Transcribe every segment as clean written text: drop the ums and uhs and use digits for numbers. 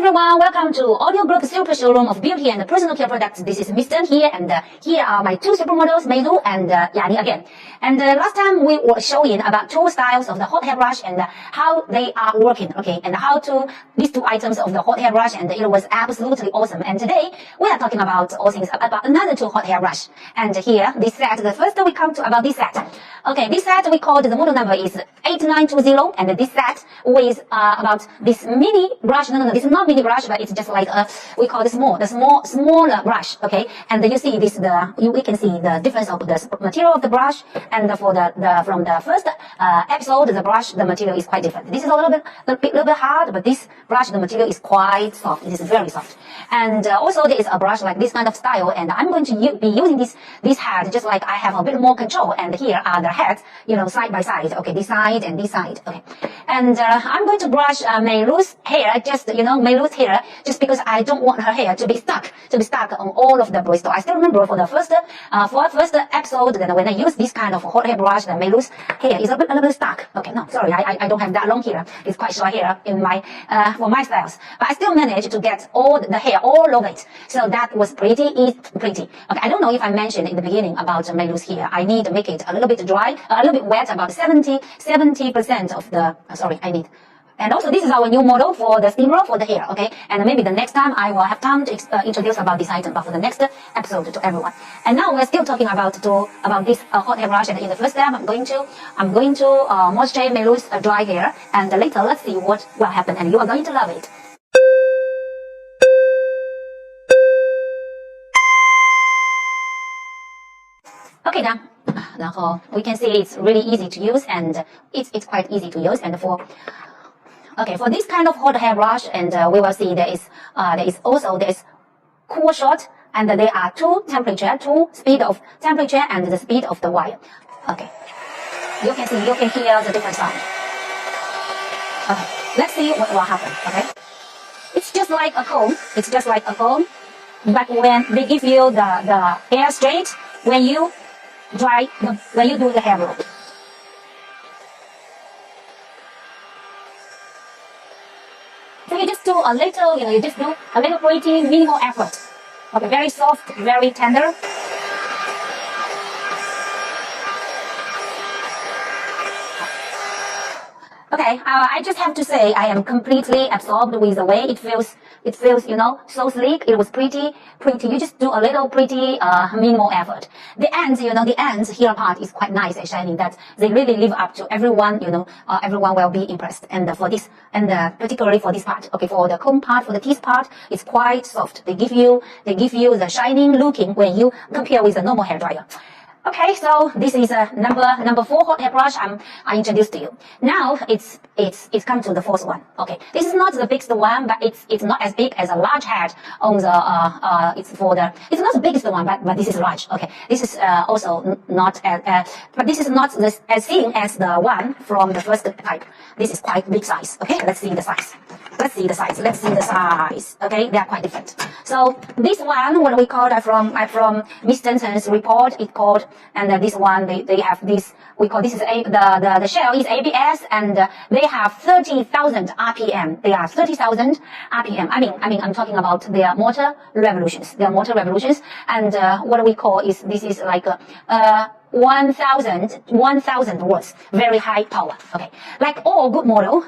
everyone, welcome to Audio Group Super Showroom of Beauty and Personal Care Products. This is Mrs.Zeng here, and here are my two supermodels, Meilu and Yani again. And last time we were showing about two styles of the hot hair brush and how they are working, okay, and how to these two items of the hot hair brush, and it was absolutely awesome. And today we are talking about all things about another two hot hair brush. And here, this set, the first we come to about this set. Okay, this set we called the model number is 8920, and this set with about this mini brush. No, this is not mini brush, but it's just like we call the smaller brush. Okay, and you see this we can see the difference of the material of the brush, and for from the first episode, the brush, the material is quite different. This is a little bit hard, but this brush, the material is quite soft. This is very soft. And also there is a brush like this kind of style, and I'm going to be using this head just like I have a bit more control. And here are the heads, you know, side by side. Okay, this side and this side. Okay, and I'm going to brush Meilu's hair, just Meilu's hair, just because I don't want her hair to be stuck on all of the bristles. I still remember for the first episode that when I use this kind of hot hair brush, that Meilu's hair is a little bit stuck. Okay, no, sorry, I don't have that long hair. It's quite short hair in my for my styles, but I still managed to get all the hair all of it. So that was pretty. Okay, I don't know if I mentioned in the beginning about Meilu's hair. I need to make it a little bit dry, a little bit wet, about 70% of the. And also this is our new model for the steamer for the hair, okay? And maybe the next time I will have time to introduce about this item, but for the next episode to everyone. And now we're still talking about this hot hair brush, and in the first step I'm going to moisturize Meilu's dry hair, and later let's see what will happen, and you are going to love it. Okay, then. We can see it's really easy to use, and it's quite easy to use. And for this kind of hot hair brush, and we will see there is cool short, and there are two speed of temperature and the speed of the wire. Okay, you can hear the different sound. Okay, let's see what will happen. Okay, it's just like a comb. But when they give you the hair straight, when you do the hair blow. So you just do a little, pretty minimal effort. Okay, very soft, very tender. Okay, I just have to say I am completely absorbed with the way it feels, so sleek. It was pretty. You just do a little pretty, minimal effort. The ends here part is quite nice and shiny, that they really live up to everyone, everyone will be impressed. And for this, and particularly for this part, okay, for the comb part, for the teeth part, it's quite soft. They give you the shining looking when you compare with a normal hair dryer. Okay, so this is number 4 hot hair brush I introduced to you. Now it's come to the fourth one. Okay, this is not the biggest one, but it's not as big as a large head on the it's not the biggest one, but this is large. Okay, this is also not but this is not as thin as the one from the first type. This is quite big size. Okay, let's see the size. Okay, they are quite different. So this one, what we call that from Mrs.Zeng's report, it called, and this one they have this, we call this is the shell is ABS, and they have 30,000 RPM. They are 30,000 RPM. I mean I'm talking about their motor revolutions. And what we call is, this is like 1,000 watts, very high power. Okay, like all good model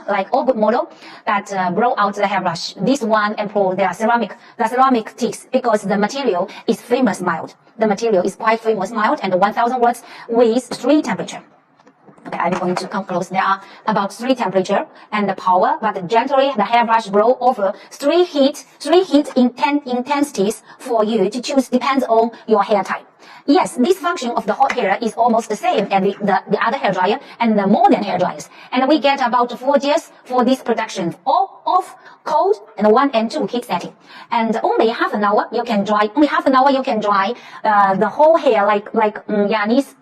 that blow out the hairbrush, this one employ their ceramic teeth, because the material is famous mild. The material is quite famous mild, and 1,000 watts with 3 temperature. Okay, I'm going to come close. There are about 3 temperature and the power, but generally the hairbrush blow over 3 heat intensities for you to choose, depends on your hair type. Yes, this function of the hot hair is almost the same as the other hair dryer and the modern hair dryers. And we get about 4 years for this production, all off, cold, and 1 and 2 heat setting. And only half an hour you can dry the whole hair, like Yani's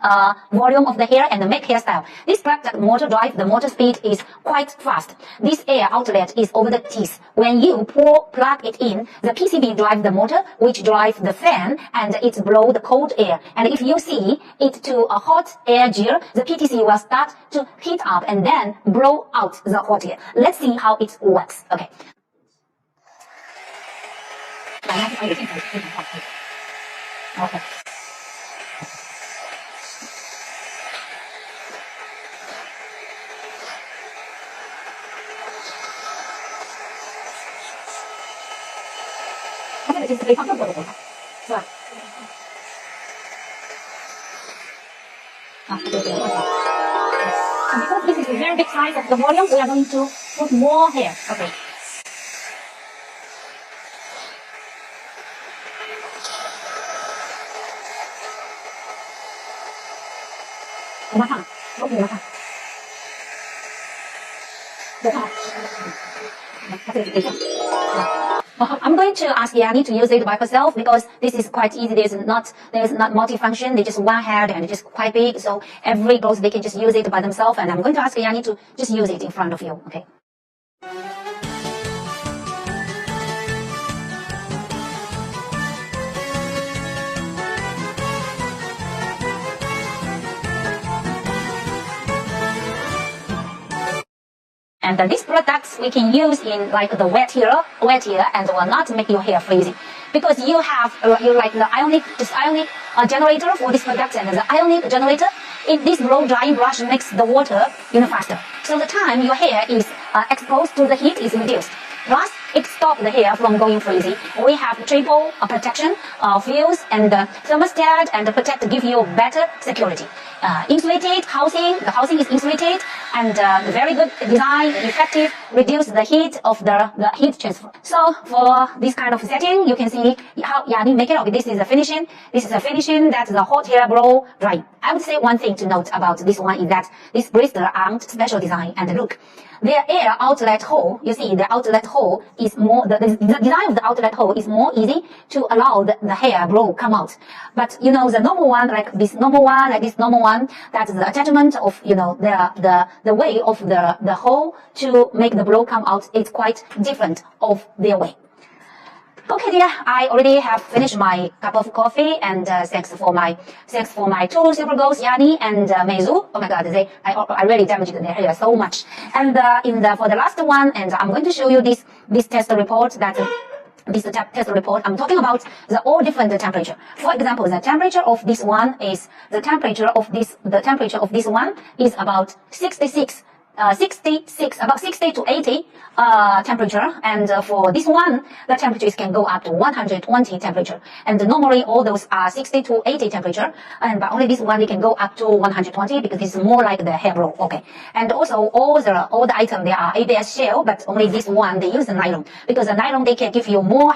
volume of the hair and make hairstyle. This product motor drive, the motor speed is quite fast. This air outlet is over the teeth. When you plug it in, the PCB drive the motor, which drives the fan, and it blow the cold air. And if you see it to a hot air gel, the PTC will start to heat up and then blow out the hot air. Let's see how it works. Okay. 可以现成非常好吃。OK。它这个其实可以放更多的头发，是吧？啊，对对对。And because this is a very big size of the volume, we are going to put more hair. Okay. 我们看，我给你们看，对看，它这个等一下。I'm going to ask Yani to use it by herself because this is quite easy. There's not multi-function. They just one head and it's just quite big. So every girls they can just use it by themselves. And I'm going to ask Yani to just use it in front of you. Okay. And these products we can use in like the wet hair, and will not make your hair frizzy. Because you have you like the ionic generator for this product, and the ionic generator in this blow drying brush makes the water faster. So the time your hair is exposed to the heat is reduced. Plus, it stops the hair from going frizzy. We have triple protection, fuse and thermostat, and protect give you better security. Insulated housing, the housing is insulated, and very good design, effective, reduce the heat of the heat transfer. So for this kind of setting, you can see how Yani make it up. This is a finishing. This is a finishing that the hot hair blow drying. I would say one thing to note about this one is that this bracelet aren't special design, and look. Their air outlet hole, you see the outlet hole is more, the design of the outlet hole is more easy to allow the hair blow come out. But the normal one, like this normal one, that is the attachment of, the way of the hole to make the blow come out is quite different of their way. Okay, dear, I already have finished my cup of coffee, and thanks for my two super girls, Yani and Meizu. Oh my God, I really damaged their hair so much. And for the last one, and I'm going to show you this test report that. This test report, I'm talking about all different temperature. For example, the temperature of this one is about 66. About 60 to 80 temperature, and for this one the temperatures can go up to 120 temperature, and normally all those are 60 to 80 temperature, and but only this one they can go up to 120 because it's more like the hair blow. Okay, and also all the item they are ABS shell, but only this one they use the nylon because the nylon they can give you more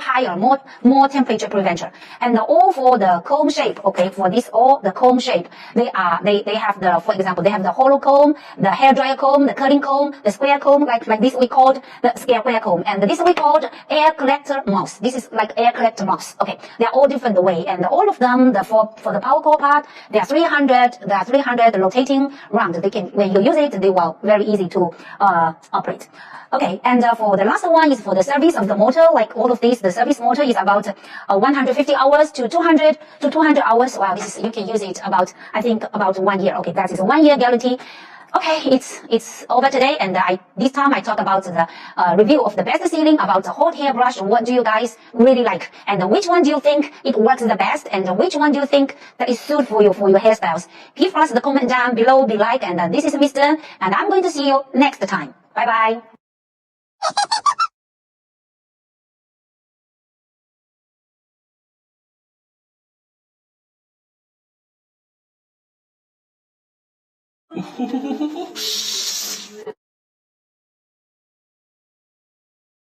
temperature prevention. And all for the comb shape, okay, for this all the comb shape they have the, for example, they have the hollow comb, the hair dryer comb, the curling comb, the square comb, like this we called the square comb, and this we called air collector mouse. This is like air collector mouse. Okay, they are all different way, and all of them, for the power core part, they are 300 rotating round. They can, when you use it, they will very easy to operate. Okay, and for the last one is for the service of the motor. Like all of these, the service motor is about 150 hours to 200 hours. Wow, this is, you can use it about, I think, about 1 year. Okay, that is a 1 year guarantee. Okay, it's over today, and this time I talk about the review of the best selling about the hot hair brush. What do you guys really like, and which one do you think it works the best, and which one do you think that is suit for your hairstyles? Give us the comment down below, be like, and this is Mr. and I'm going to see you next time. Bye bye.